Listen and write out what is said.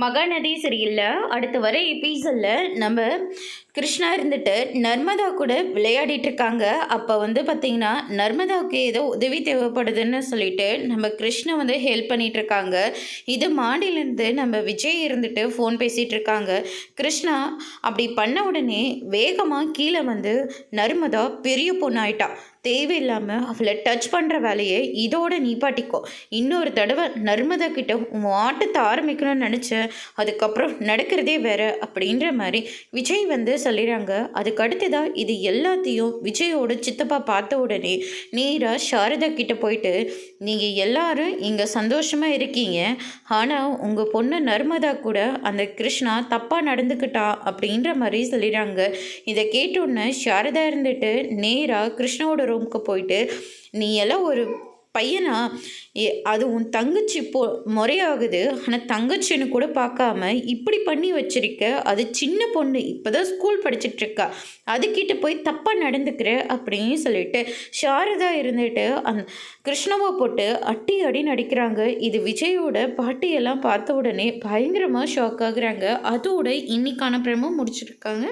மகாநதி சரியில்ல. அடுத்து வர எபிசோடில் நம்ம கிருஷ்ணா இருந்துட்டு நர்மதா கூட விளையாடிட்டு இருக்காங்க. அப்போ வந்து பார்த்திங்கன்னா நர்மதாவுக்கு ஏதோ உதவி தேவைப்படுதுன்னு சொல்லிட்டு நம்ம கிருஷ்ணா வந்து ஹெல்ப் பண்ணிட்டு இருக்காங்க. இது மாடியிலேருந்து நம்ம விஜய் இருந்துட்டு ஃபோன் பேசிகிட்டு இருக்காங்க. கிருஷ்ணா அப்படி பண்ண உடனே வேகமாக கீழே வந்து நர்மதா பெரிய பொண்ணாயிட்டா. தேவையில்லாமல் அவளை டச் பண்ணுற வேலையை இதோட நிப்பாட்டிக்கோ. இன்னொரு தடவை நர்மதா கிட்ட உன் ஆட்டத்தை ஆரம்பிக்கணும்னு நினச்சேன், அதுக்கப்புறம் நடக்கிறதே வேற அப்படின்ற மாதிரி விஜய் வந்து சொல்லிடுறாங்க. அதுக்கு அடுத்ததாக இது எல்லாத்தையும் விஜயோட சித்தப்பா பார்த்த உடனே நேராக சாரதா கிட்ட போயிட்டு, நீங்கள் எல்லாரும் இங்கே சந்தோஷமாக இருக்கீங்க, ஆனால் உங்கள் பொண்ணு நர்மதா கூட அந்த கிருஷ்ணா தப்பாக நடந்துக்கிட்டா அப்படின்ற மாதிரி சொல்லிடுறாங்க. இதை கேட்டோன்னே சாரதா இருந்துட்டு நேராக கிருஷ்ணாவோட ரூமுக்கு போயிட்டு, நீ எல்லாம் ஒரு பையனா, அது உன் தங்கச்சி முறையாகுது, ஆனால் தங்கச்சின்னு கூட பார்க்காம இப்படி பண்ணி வச்சிருக்க, அது சின்ன பொண்ணு இப்போதான் ஸ்கூல் படிச்சிட்ருக்கா, அதுக்கிட்ட போய் தப்பாக நடந்துக்கிற அப்படின்னு சொல்லிட்டு சாரதா இருந்துட்டு கிருஷ்ணாவை போட்டு அடி அடி நடிக்கிறாங்க. இது விஜயோட பாட்டியெல்லாம் பார்த்த உடனே பயங்கரமாக ஷாக் ஆகுறாங்க. அதோட இன்னைக்கான பிரமும் முடிச்சிருக்காங்க.